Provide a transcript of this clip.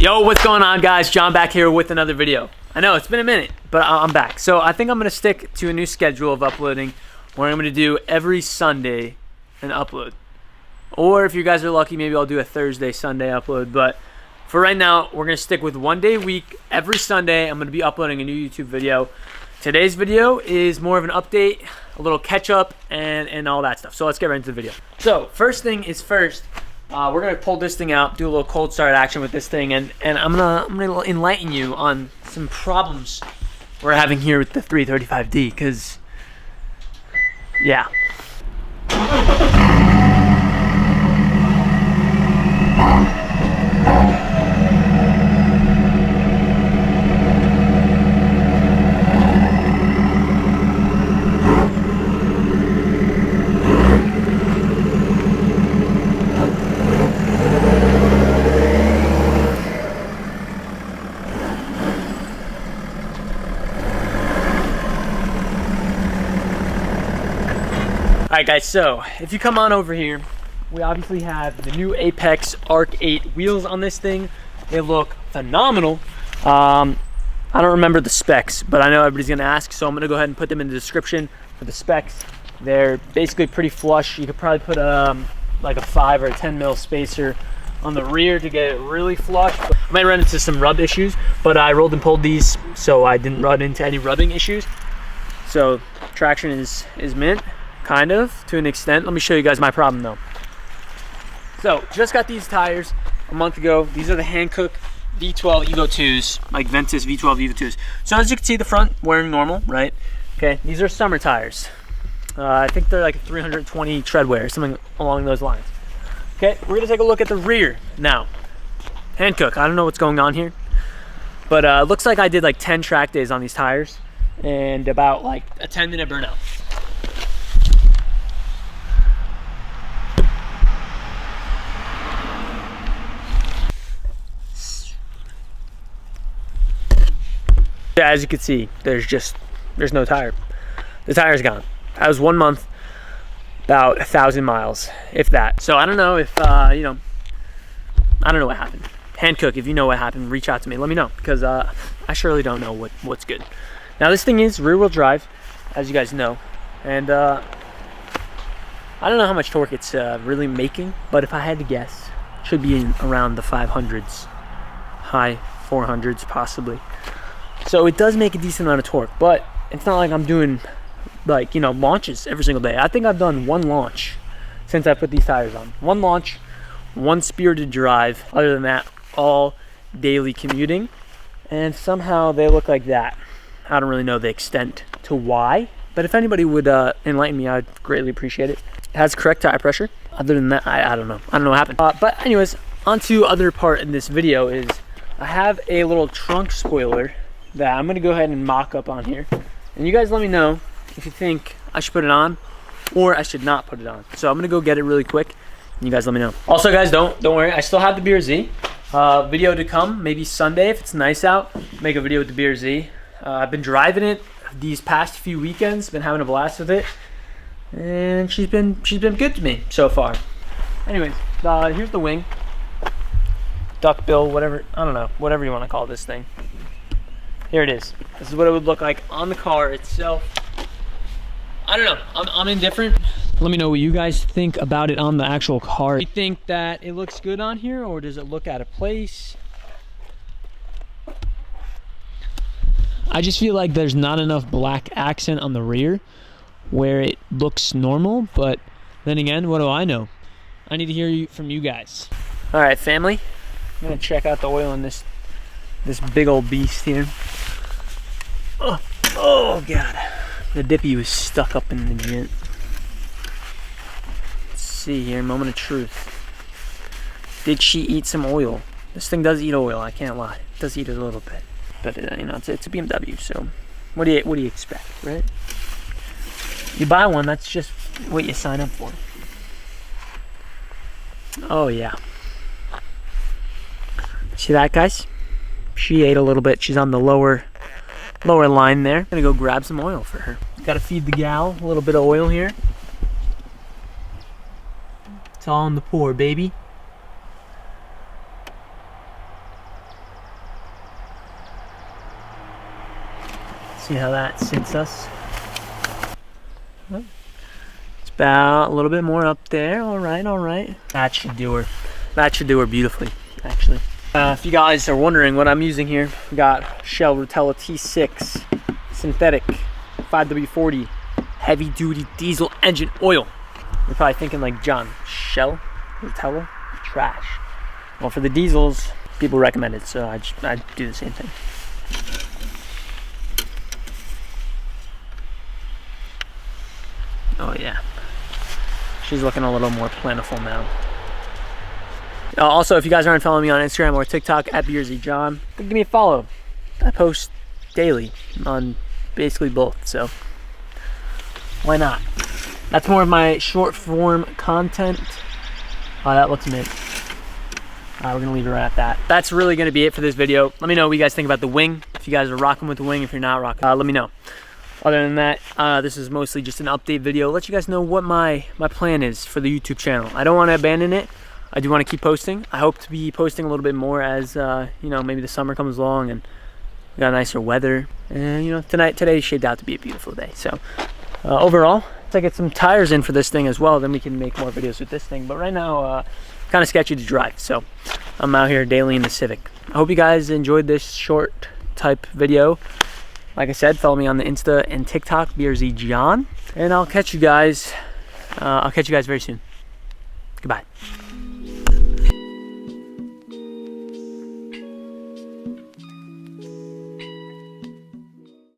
Yo, what's going on, guys? John back here with another video. I know it's been a minute, but I'm back. So I think I'm gonna stick to a new schedule of uploading where I'm gonna do every Sunday an upload. Or if you guys are lucky, maybe I'll do a Thursday, Sunday upload. But for right now, we're gonna stick with 1 day a week. Every Sunday, I'm gonna be uploading a new YouTube video. Today's video is more of an update, a little catch up, and all that stuff. So let's get right into the video. So first thing is first, we're gonna pull this thing out, do a little cold start action with this thing, and I'm gonna enlighten you on some problems we're having here with the 335D, cause yeah. Alright guys, so if you come on over here, we obviously have the new Apex Arc 8 wheels on this thing. They look phenomenal. I don't remember the specs, but I know everybody's gonna ask, so I'm gonna go ahead and put them in the description for the specs. They're basically pretty flush. You could probably put like a 5 or a 10 mil spacer on the rear to get it really flush. I might run into some rub issues, but I rolled and pulled these, so I didn't run into any rubbing issues. So traction is mint. Kind of, to an extent. Let me show you guys my problem though. So, just got these tires a month ago. These are the Hankook V12 Evo 2s, like Ventus V12 Evo 2s. So as you can see, the front wearing normal, right? Okay, these are summer tires. I think they're like 320 tread wear, something along those lines. Okay, we're gonna take a look at the rear now. Hankook, I don't know what's going on here, but it looks like I did like 10 track days on these tires and about like a 10-minute burnout. As you can see, there's no tire. The tire's gone. That was 1 month, about 1,000 miles, if that. So I don't know if I don't know what happened. Hankook, if you know what happened, reach out to me. Let me know, because I surely don't know what's good. Now this thing is rear-wheel drive, as you guys know, and I don't know how much torque it's really making, but if I had to guess, it should be in around the 500s, high 400s possibly. So it does make a decent amount of torque, but it's not like I'm doing like, you know, launches every single day. I think I've done one launch since I put these tires on. One launch, one spirited drive. Other than that, all daily commuting. And somehow they look like that. I don't really know the extent to why, but if anybody would enlighten me, I'd greatly appreciate it. It has correct tire pressure. Other than that, I don't know. I don't know what happened. But anyways, on to other part in this video is I have a little trunk spoiler that I'm gonna go ahead and mock up on here, and you guys let me know if you think I should put it on or I should not put it on. So I'm gonna go get it really quick, and you guys let me know. Also guys, don't worry, I still have the BRZ video to come, maybe Sunday if it's nice out, make a video with the BRZ. I've been driving it these past few weekends, been having a blast with it, and she's been good to me so far. Anyways, here's the wing, duckbill, whatever, I don't know, whatever you want to call this thing. Here it is. This is what it would look like on the car itself. I don't know. I'm indifferent. Let me know what you guys think about it on the actual car. Do you think that it looks good on here, or does it look out of place? I just feel like there's not enough black accent on the rear where it looks normal, but then again, what do I know? I need to hear from you guys. All right, family. I'm gonna check out the oil in this big old beast here. Oh god, the dippy was stuck up in the gent. Let's see here, moment of truth. Did she eat some oil? This thing does eat oil, I can't lie. It does eat it a little bit, but you know, it's a BMW, so what do you expect, right? You buy one, that's just what you sign up for. Oh yeah. See that, guys? She ate a little bit. She's on the lower line there. Gonna go grab some oil for her. Gotta feed the gal a little bit of oil here. It's all in the pour, baby. See how that sits us. It's about a little bit more up there. All right, all right. That should do her. That should do her beautifully, actually. If you guys are wondering what I'm using here, we got Shell Rotella T6 synthetic 5W40 heavy duty diesel engine oil. You're probably thinking like, John, Shell Rotella, trash. Well, for the diesels, people recommend it, so I do the same thing. Oh yeah, she's looking a little more plentiful now. Also, if you guys aren't following me on Instagram or TikTok at BeersEJohn, give me a follow. I post daily on basically both, so why not? That's more of my short form content. Oh, that looks mint. We're gonna leave it right at that. That's really gonna be it for this video. Let me know what you guys think about the wing. If you guys are rocking with the wing, if you're not rocking, let me know. Other than that, this is mostly just an update video. Let you guys know what my plan is for the YouTube channel. I don't want to abandon it. I do want to keep posting. I hope to be posting a little bit more as you know, maybe the summer comes along and we got nicer weather. And you know, today shaped out to be a beautiful day. So overall, let's get some tires in for this thing as well. Then we can make more videos with this thing. But right now, kind of sketchy to drive. So I'm out here daily in the Civic. I hope you guys enjoyed this short type video. Like I said, follow me on the Insta and TikTok, BeersEJohn, and I'll catch you guys very soon. Goodbye.